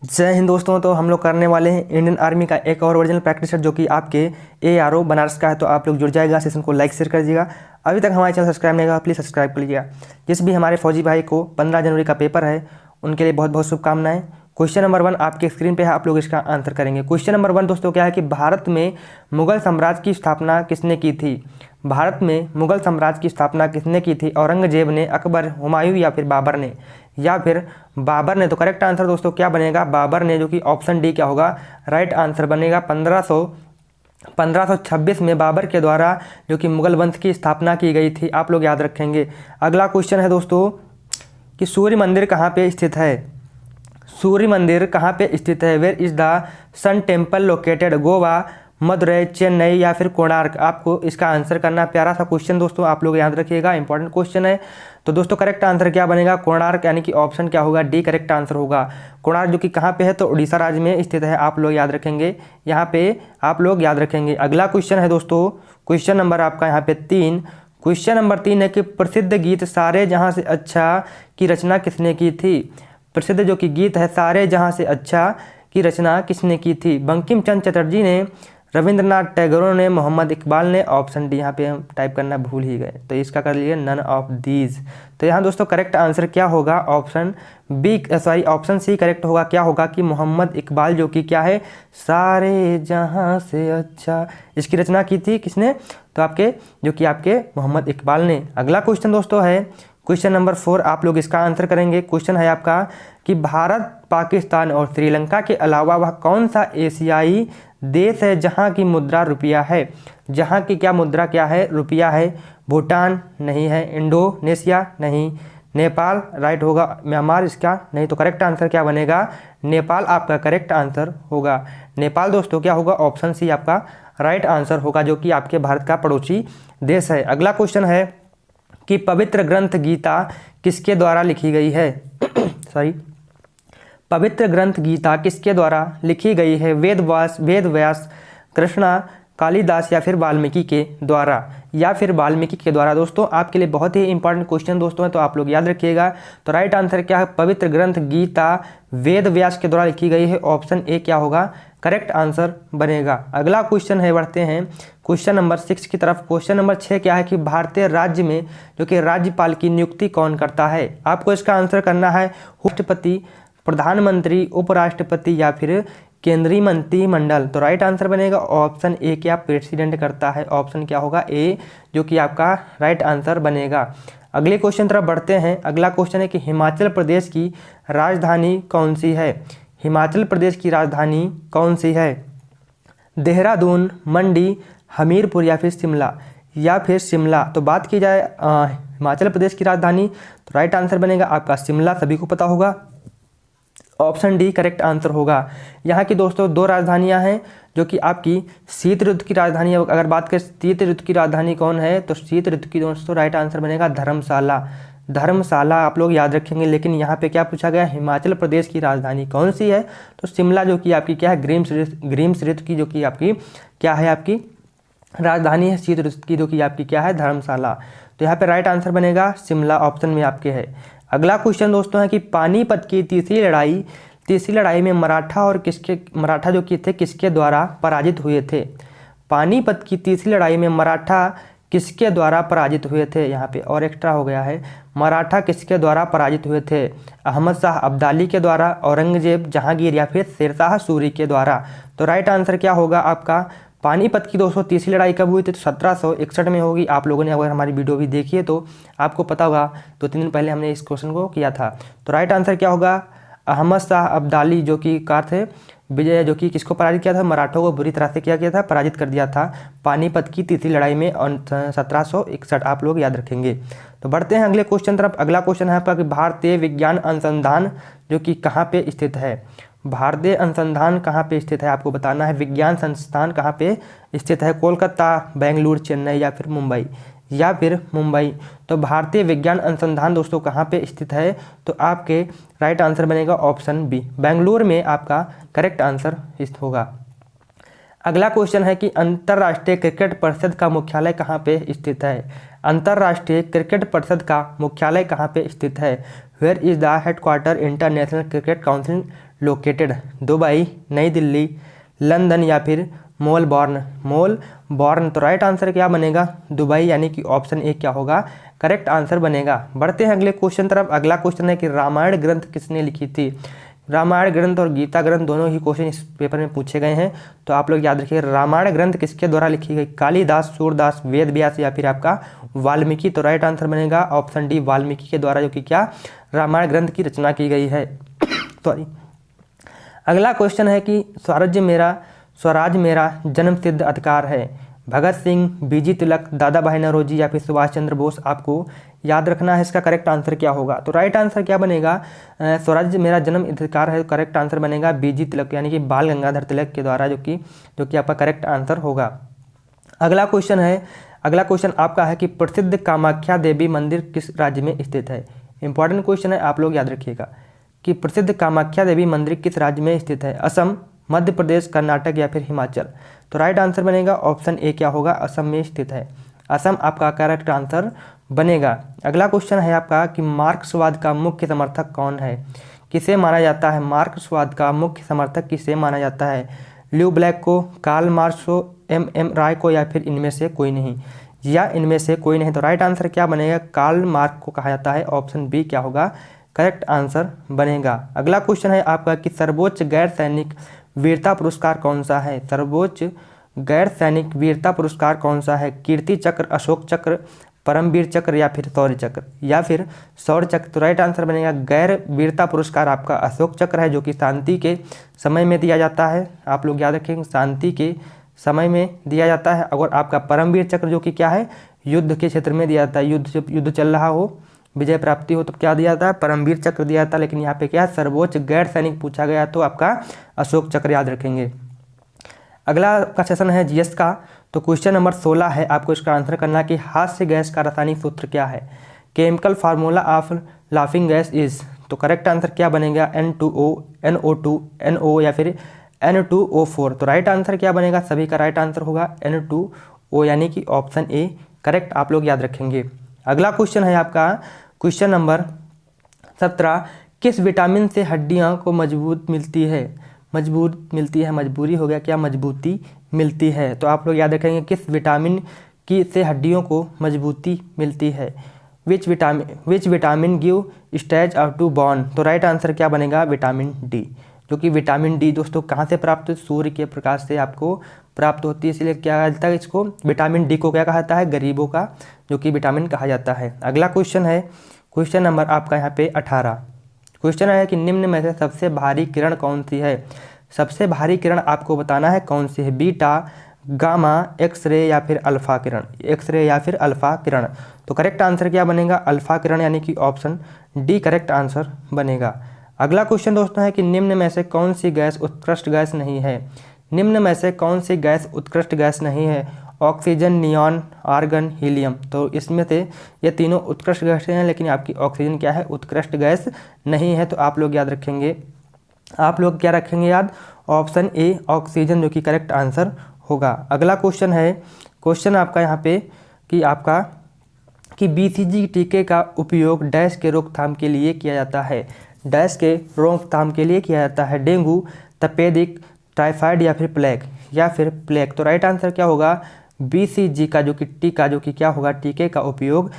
जय हिंद दोस्तों। तो हम लोग करने वाले हैं इंडियन आर्मी का एक और ओरिजिनल प्रैक्टिस सेट जो कि आपके ARO बनारस का है। तो आप लोग जुड़ जाएगा, सेशन को लाइक शेयर कर दीजिएगा। अभी तक हमारे चैनल सब्सक्राइब नहीं किया प्लीज़ सब्सक्राइब कर लीजिएगा। जिस भी हमारे फौजी भाई को 15 जनवरी का पेपर है उनके लिए बहुत बहुत शुभकामनाएं। क्वेश्चन नंबर 1 आपके स्क्रीन पे है, आप लोग इसका आंसर करेंगे। क्वेश्चन नंबर 1 दोस्तों क्या है कि भारत में मुगल साम्राज्य की स्थापना किसने की थी? भारत में मुगल साम्राज्य की स्थापना किसने की थी? औरंगजेब ने, अकबर, हुमायूं या फिर बाबर ने? या फिर बाबर ने। तो करेक्ट आंसर दोस्तों क्या बनेगा? बाबर ने, जो कि ऑप्शन डी क्या होगा? राइट आंसर बनेगा। 1526 में बाबर के द्वारा जो कि मुगल वंश की स्थापना की गई थी, आप लोग याद रखेंगे। अगला क्वेश्चन है दोस्तों कि सूर्य मंदिर कहाँ पे स्थित है? सूर्य मंदिर कहाँ पे स्थित है? Where is the sun temple located? Goa, Madurai, Chennai या फिर कोणार्क? आपको इसका आंसर करना। प्यारा सा क्वेश्चन दोस्तों, आप लोग याद रखिएगा, इंपॉर्टेंट क्वेश्चन है। तो दोस्तों करेक्ट आंसर क्या बनेगा? कोणार्क, यानी कि ऑप्शन क्या होगा? डी करेक्ट आंसर होगा। कोणार्क जो कि कहाँ पे है? तो उड़ीसा राज्य में स्थित है, आप लोग याद रखेंगे। यहाँ पे आप लोग याद रखेंगे। अगला क्वेश्चन है दोस्तों, क्वेश्चन नंबर आपका यहाँ पे 3। क्वेश्चन नंबर 3 है कि प्रसिद्ध गीत सारे जहाँ से अच्छा की रचना किसने की थी? प्रसिद्ध जो कि गीत है सारे जहाँ से अच्छा की रचना किसने की थी? बंकिम चंद्र चटर्जी ने, रविंद्रनाथ टैगोर ने, मोहम्मद इकबाल ने? ऑप्शन डी यहाँ पे हम टाइप करना भूल ही गए, तो इसका कर लीजिए नन ऑफ दीज। तो यहाँ दोस्तों करेक्ट आंसर क्या होगा? ऑप्शन सी करेक्ट होगा। क्या होगा कि मोहम्मद इकबाल जो कि क्या है, सारे जहाँ से अच्छा, इसकी रचना की थी किसने? तो आपके जो कि आपके मोहम्मद इकबाल ने। अगला क्वेश्चन दोस्तों है क्वेश्चन नंबर 4, आप लोग इसका आंसर करेंगे। क्वेश्चन है आपका कि भारत, पाकिस्तान और श्रीलंका के अलावा वह कौन सा एशियाई देश है जहां की मुद्रा रुपया है? जहां की क्या मुद्रा क्या है? रुपया है। भूटान नहीं है, इंडोनेशिया नहीं, नेपाल राइट होगा, म्यांमार इसका नहीं। तो करेक्ट आंसर क्या बनेगा? नेपाल आपका करेक्ट आंसर होगा। नेपाल दोस्तों क्या होगा? ऑप्शन सी आपका राइट आंसर होगा, जो कि आपके भारत का पड़ोसी देश है। अगला क्वेश्चन है कि पवित्र ग्रंथ गीता किसके द्वारा लिखी गई है? पवित्र ग्रंथ गीता किसके द्वारा लिखी गई है? वेद व्यास, कृष्णा, कालिदास या फिर वाल्मीकि के द्वारा? या फिर वाल्मीकि के द्वारा। दोस्तों आपके लिए बहुत ही इंपॉर्टेंट क्वेश्चन दोस्तों है, तो आप लोग याद रखिएगा। तो राइट आंसर क्या है? पवित्र ग्रंथ गीता वेद व्यास के द्वारा लिखी गई है। ऑप्शन ए क्या होगा? करेक्ट आंसर बनेगा। अगला क्वेश्चन है, बढ़ते हैं क्वेश्चन नंबर 6 की तरफ। क्वेश्चन नंबर 6 क्या है कि भारतीय राज्य में जो कि राज्यपाल की नियुक्ति कौन करता है? आपको इसका आंसर करना है। राष्ट्रपति, प्रधानमंत्री, उपराष्ट्रपति या फिर केंद्रीय मंत्रिमंडल? तो राइट आंसर बनेगा ऑप्शन ए क्या? प्रेसिडेंट करता है। ऑप्शन क्या होगा? ए, जो कि आपका राइट आंसर बनेगा। अगले क्वेश्चन तरफ बढ़ते हैं। अगला क्वेश्चन है कि हिमाचल प्रदेश की राजधानी कौन सी है? हिमाचल प्रदेश की राजधानी कौन सी है? देहरादून, मंडी, हमीरपुर या फिर शिमला? या फिर शिमला। तो बात की जाए हिमाचल प्रदेश की राजधानी, तो राइट आंसर बनेगा आपका शिमला, सभी को पता होगा। ऑप्शन डी करेक्ट आंसर होगा। यहाँ की दोस्तों 2 राजधानियाँ हैं जो कि आपकी शीत ऋतु की राजधानी है। अगर बात करें शीत ऋतु की राजधानी कौन है, तो शीत ऋतु की दोस्तों राइट आंसर बनेगा धर्मशाला। धर्मशाला आप लोग याद रखेंगे। लेकिन यहाँ पे क्या पूछा गया? हिमाचल प्रदेश की राजधानी कौन सी है? तो शिमला जो कि आपकी क्या है? ग्रीष्म ऋतु की जो कि आपकी क्या है? आपकी राजधानी है शीत ऋतु की, जो कि आपकी क्या है? धर्मशाला। तो यहाँ पे राइट आंसर बनेगा शिमला, ऑप्शन में आपके है। अगला क्वेश्चन दोस्तों है कि पानीपत की तीसरी लड़ाई में मराठा जो कि थे किसके द्वारा पराजित हुए थे? पानीपत की तीसरी लड़ाई में मराठा किसके द्वारा पराजित हुए थे? यहाँ पे और एक्स्ट्रा हो गया है। मराठा किसके द्वारा पराजित हुए थे? अहमद शाह अब्दाली के द्वारा, औरंगजेब, जहांगीर या फिर शेरशाह सूरी के द्वारा? तो राइट आंसर क्या होगा आपका? पानीपत की दोस्तों तीसरी लड़ाई कब हुई थी? तो 1761 में होगी। आप लोगों ने अगर हमारी वीडियो भी देखी है तो आपको पता होगा, 2-3 दिन पहले हमने इस क्वेश्चन को किया था। तो राइट आंसर क्या होगा? अहमद शाह अब्दाली जो कि कार थे विजय, जो कि किसको पराजित किया था? मराठों को बुरी तरह से किया गया था, पराजित कर दिया था पानीपत की तीसरी लड़ाई में 1761, आप लोग याद रखेंगे। तो बढ़ते हैं अगले क्वेश्चन तरफ। अगला क्वेश्चन है आपका कि भारतीय विज्ञान अनुसंधान जो कि कहाँ पे स्थित है? भारतीय अनुसंधान कहाँ पे स्थित है? आपको बताना है। विज्ञान संस्थान कहाँ पे स्थित है? कोलकाता, बेंगलुरु, चेन्नई या फिर मुंबई? या फिर मुंबई। तो भारतीय विज्ञान अनुसंधान दोस्तों कहाँ पे स्थित है? तो आपके राइट आंसर बनेगा ऑप्शन बी, बेंगलुरु में आपका करेक्ट आंसर होगा। अगला क्वेश्चन है कि अंतर्राष्ट्रीय क्रिकेट परिषद का मुख्यालय कहाँ पे स्थित है? अंतर्राष्ट्रीय क्रिकेट परिषद का मुख्यालय कहाँ पे स्थित है? Where is the headquarter international cricket council located? Dubai, Nai Delhi, London या फिर मोलबॉर्न? मोलबॉर्न। तो राइट आंसर क्या बनेगा? दुबई, यानी कि ऑप्शन ए क्या होगा? करेक्ट आंसर बनेगा। बढ़ते हैं अगले क्वेश्चन तरफ। अगला क्वेश्चन है कि रामायण ग्रंथ किसने लिखी थी? रामायण ग्रंथ और गीता ग्रंथ दोनों ही क्वेश्चन इस पेपर में पूछे गए हैं, तो आप लोग याद रखिए रामायण ग्रंथ किसके द्वारा लिखी गई? कालिदास, सूरदास, वेद व्यास या फिर आपका वाल्मीकि? तो राइट आंसर बनेगा ऑप्शन डी, वाल्मीकि के द्वारा जो कि क्या रामायण ग्रंथ की रचना की गई है। सॉरी। अगला क्वेश्चन है कि स्वराज मेरा जन्मसिद्ध अधिकार है। भगत सिंह, बीजी तिलक, दादा भाई नौरोजी या फिर सुभाष चंद्र बोस? आपको याद रखना है इसका करेक्ट आंसर क्या होगा। तो राइट आंसर क्या बनेगा? स्वराज मेरा जन्म अधिकार है, करेक्ट आंसर बनेगा बीजी तिलक, यानी कि बाल गंगाधर तिलक के द्वारा, जो कि आपका करेक्ट आंसर होगा। अगला क्वेश्चन आपका है कि प्रसिद्ध कामाख्या देवी मंदिर किस राज्य में स्थित है? इंपॉर्टेंट क्वेश्चन है, आप लोग याद रखिएगा कि प्रसिद्ध कामाख्या देवी मंदिर किस राज्य में स्थित है? असम, मध्य प्रदेश, कर्नाटक या फिर हिमाचल? तो राइट आंसर बनेगा ऑप्शन ए क्या होगा? असम में स्थित है। असम आपका करेक्ट आंसर बनेगा। अगला क्वेश्चन है आपका कि मार्क्सवाद का मुख्य समर्थक कौन है? किसे माना जाता है? मार्क्सवाद का मुख्य समर्थक किसे माना जाता है? ल्यू ब्लैक को, कार्ल मार्क्स को, एम राय को या फिर इनमें से कोई नहीं? इनमें से कोई नहीं। तो राइट आंसर क्या बनेगा? कार्ल मार्क्स को कहा जाता है, ऑप्शन बी क्या होगा? करेक्ट आंसर बनेगा। अगला क्वेश्चन है आपका कि सर्वोच्च गैर सैनिक वीरता पुरस्कार कौन सा है? सर्वोच्च गैर सैनिक वीरता पुरस्कार कौन सा है? कीर्ति चक्र, अशोक चक्र, परमवीर चक्र या फिर शौर्य चक्र? शौर्य चक्र। तो राइट आंसर बनेगा गैर वीरता पुरस्कार आपका अशोक चक्र है, जो कि शांति के समय में दिया जाता है। आप लोग याद रखेंगे शांति के समय में दिया जाता है। और आपका परमवीर चक्र जो कि क्या है? युद्ध के क्षेत्र में दिया जाता है। युद्ध चल रहा हो, विजय प्राप्ति हो, तो क्या दिया जाता है? परमवीर चक्र दिया जाता है। लेकिन यहाँ पे क्या है? सर्वोच्च गैर सैनिक पूछा गया, तो आपका अशोक चक्र याद रखेंगे। अगला का सेशन है जीएस का। तो क्वेश्चन नंबर 16 है, आपको इसका आंसर करना कि हास्य गैस का रासायनिक सूत्र क्या है? Chemical formula of laughing gas is? तो करेक्ट आंसर क्या बनेगा? N2O, NO2, NO या फिर N2O4? तो राइट आंसर क्या बनेगा? सभी का राइट आंसर होगा N2O, यानी कि ऑप्शन ए करेक्ट आप लोग याद रखेंगे। अगला क्वेश्चन है आपका क्वेश्चन नंबर 17, किस विटामिन से हड्डियों को मजबूत मिलती है? मजबूरी हो गया क्या? मजबूती मिलती है। तो आप लोग याद रखेंगे किस विटामिन की से हड्डियों को मजबूती मिलती है? Which vitamin give stage of to born? तो राइट आंसर क्या बनेगा? विटामिन डी, जो कि विटामिन डी दोस्तों कहाँ से प्राप्त? सूर्य के प्रकाश से आपको प्राप्त होती है, इसलिए क्या कहता है इसको? विटामिन डी को क्या कहा जाता है? गरीबों का जो कि विटामिन कहा जाता है। अगला क्वेश्चन है क्वेश्चन नंबर आपका यहाँ पे 18। क्वेश्चन है कि निम्न में से सबसे भारी किरण कौन सी है? सबसे भारी किरण आपको बताना है कौन सी है? बीटा, गामा, एक्सरे या फिर अल्फा किरण? एक्सरे या फिर अल्फा किरण? तो करेक्ट आंसर क्या बनेगा? अल्फा किरण, यानी कि ऑप्शन डी करेक्ट आंसर बनेगा। अगला क्वेश्चन दोस्तों है कि निम्न में से कौन सी गैस उत्कृष्ट गैस नहीं है? निम्न में से कौन सी गैस उत्कृष्ट गैस नहीं है? Oxygen, neon, argon, helium? तो इसमें से ये तीनों उत्कृष्ट गैसें हैं, लेकिन आपकी ऑक्सीजन क्या है? उत्कृष्ट गैस नहीं है। तो आप लोग याद रखेंगे, आप लोग क्या रखेंगे याद? ऑप्शन ए ऑक्सीजन, जो कि करेक्ट आंसर होगा। अगला क्वेश्चन है क्वेश्चन आपका यहाँ पे कि BCG टीके का उपयोग डैश के रोकथाम के लिए किया जाता है? डैश के रोकथाम के लिए किया जाता है? डेंगू, तपेदिक, टाइफाइड या फिर प्लेग? तो राइट आंसर क्या होगा? BCG का जो कि टीका जो कि क्या होगा? टीके का उपयोग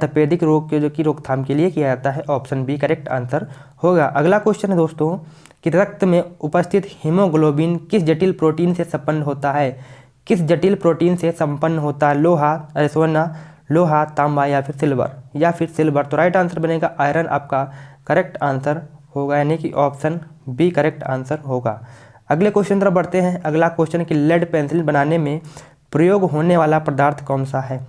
तपेदिक रोग के जो कि रोकथाम के लिए किया जाता है, ऑप्शन बी करेक्ट आंसर होगा। अगला क्वेश्चन है दोस्तों कि रक्त में उपस्थित हीमोग्लोबिन किस जटिल प्रोटीन से संपन्न होता है? किस जटिल प्रोटीन से संपन्न होता है? लोहा, तांबा या फिर सिल्वर? तो राइट आंसर बनेगा आयरन, आपका करेक्ट आंसर होगा, यानी कि ऑप्शन बी करेक्ट आंसर होगा। अगले क्वेश्चन तरफ बढ़ते हैं। अगला क्वेश्चन कि लेड पेंसिल बनाने में प्रयोग होने वाला पदार्थ कौन सा है?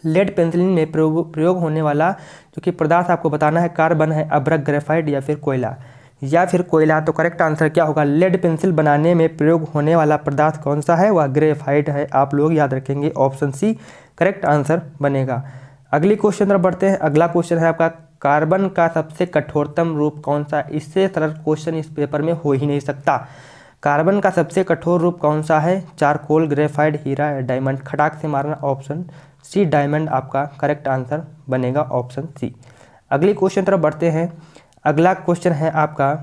लेड पेंसिल में प्रयोग होने वाला जो कि पदार्थ आपको बताना है, कार्बन है, अभ्रक, ग्रेफाइट या फिर कोयला? तो करेक्ट आंसर क्या होगा? लेड पेंसिल बनाने में प्रयोग होने वाला पदार्थ कौन सा है? वह ग्रेफाइट है। आप लोग याद रखेंगे, ऑप्शन सी करेक्ट आंसर बनेगा। अगली क्वेश्चन तरफ बढ़ते हैं। अगला क्वेश्चन है आपका कार्बन का सबसे कठोरतम रूप कौन सा? इससे सरल क्वेश्चन इस पेपर में हो ही नहीं सकता। कार्बन का सबसे कठोर रूप कौन सा है? चारकोल, ग्रेफाइट, हीरा या डायमंड? खटाक से मारना, ऑप्शन सी डायमंड आपका करेक्ट आंसर बनेगा ऑप्शन सी। अगली क्वेश्चन तरफ बढ़ते हैं। अगला क्वेश्चन है आपका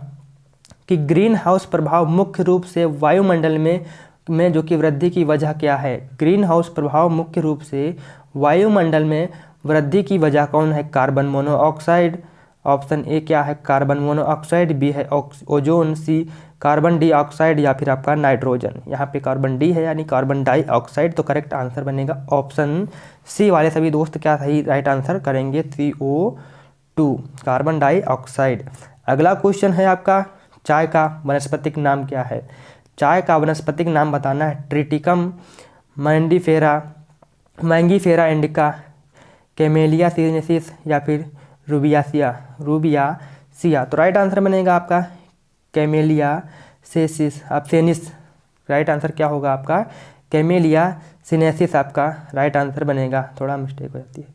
कि ग्रीन हाउस प्रभाव मुख्य रूप से वायुमंडल में जो कि वृद्धि की वजह क्या है। ग्रीन हाउस प्रभाव मुख्य रूप से वायुमंडल में वृद्धि की वजह कौन है? कार्बन मोनोऑक्साइड, ऑप्शन ए क्या है? कार्बन मोनोऑक्साइड, बी है ओजोन, सी कार्बन डाइऑक्साइड या फिर आपका नाइट्रोजन। यहाँ पे कार्बन डी है यानी कार्बन डाइऑक्साइड, तो करेक्ट आंसर बनेगा ऑप्शन सी। वाले सभी दोस्त क्या सही राइट आंसर करेंगे? CO2 carbon dioxide. अगला क्वेश्चन है आपका चाय का वनस्पतिक नाम क्या है? चाय का वनस्पतिक नाम बताना है। ट्रिटिकम, मैंगीफेरा इंडिका, कैमेलिया सीनेसिस या फिर रूबियासिया। तो राइट आंसर बनेगा आपका कैमेलिया सेनिस। राइट आंसर क्या होगा आपका? कैमेलिया सीनेसिस आपका राइट आंसर बनेगा। थोड़ा मिस्टेक हो जाती है,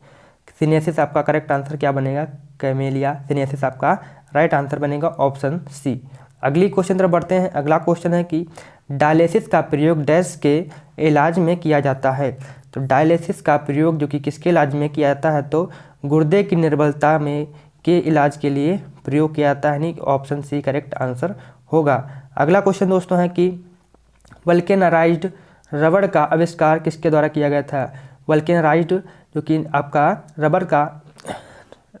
सीनेसिस आपका करेक्ट आंसर क्या बनेगा? कैमेलिया सीनेसिस आपका राइट आंसर बनेगा ऑप्शन सी। अगली क्वेश्चन तरफ बढ़ते हैं। अगला क्वेश्चन है कि डायलिसिस का प्रयोग डैश के इलाज में किया जाता है। तो डायलिसिस का प्रयोग जो कि किसके इलाज में किया जाता है? तो गुर्दे की निर्बलता में के इलाज के लिए प्रयोग किया जाता है, यानी ऑप्शन सी करेक्ट आंसर होगा। अगला क्वेश्चन दोस्तों है कि वल्केनाराइज्ड रबड़ का आविष्कार किसके द्वारा किया गया था? वल्केनाराइज्ड जो कि आपका रबड़ का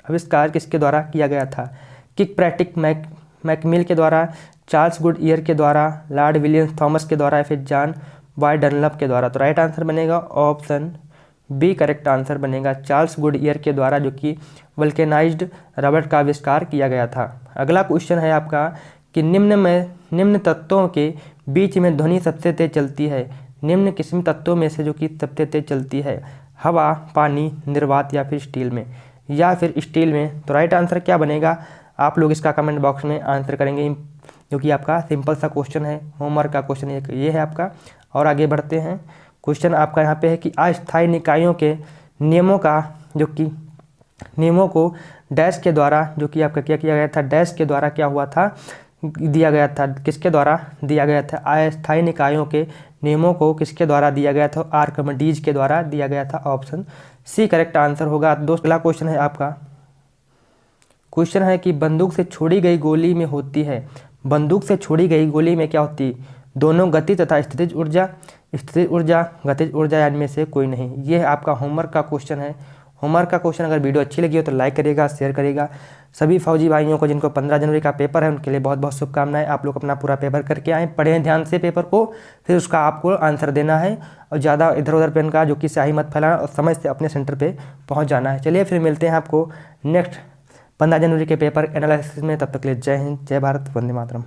आविष्कार किसके द्वारा किया गया था? किर्कपैट्रिक मैकमिल के द्वारा, चार्ल्स गुडईयर के द्वारा, लॉर्ड विलियम थॉमस के द्वारा या फिर जॉन बाय डनलप के द्वारा। तो राइट आंसर बनेगा ऑप्शन बी करेक्ट आंसर बनेगा चार्ल्स गुडईयर के द्वारा, जो कि वल्केनाइज्ड रबड़ का आविष्कार किया गया था। अगला क्वेश्चन है आपका कि निम्न तत्वों के बीच में ध्वनि सबसे तेज चलती है। निम्न किस्म तत्वों में से जो कि सबसे तेज चलती है? हवा, पानी, निर्वात या फिर स्टील में तो राइट आंसर क्या बनेगा? आप लोग इसका कमेंट बॉक्स में आंसर करेंगे, जो कि आपका सिंपल सा क्वेश्चन है, होमवर्क का क्वेश्चन ये है आपका। और आगे बढ़ते हैं। क्वेश्चन आपका यहाँ पे है कि अस्थायी निकायों के नियमों को डैश के द्वारा जो कि आपका क्या किया गया था? डैश के द्वारा क्या हुआ था? दिया गया था। किसके द्वारा दिया गया था? अस्थायी निकायों के नियमों को किसके द्वारा दिया गया था? आर्किमिडीज के द्वारा दिया गया था। ऑप्शन सी करेक्ट आंसर होगा। दोस्त अगला क्वेश्चन है आपका, क्वेश्चन है कि बंदूक से छोड़ी गई गोली में होती है। बंदूक से छोड़ी गई गोली में क्या होती है? दोनों गति तथा स्थितिज ऊर्जा, गतिज ऊर्जा या इनमें से कोई नहीं। ये आपका होमवर्क का क्वेश्चन है। होमवर्क का क्वेश्चन अगर वीडियो अच्छी लगी हो तो लाइक करिएगा, शेयर करिएगा। सभी फौजी भाइयों को जिनको 15 जनवरी का पेपर है उनके लिए बहुत बहुत शुभकामनाएं। आप लोग अपना पूरा पेपर करके आएँ, पढ़ें ध्यान से पेपर को, फिर उसका आपको आंसर देना है और ज़्यादा इधर उधर पेन का जो कि स्याही मत फैलाना और समय से अपने सेंटर पर पहुँच जाना है। चलिए फिर मिलते हैं आपको नेक्स्ट 15 जनवरी के पेपर एनालिसिस में। तब तक के लिए जय हिंद, जय भारत, वंदे मातरम।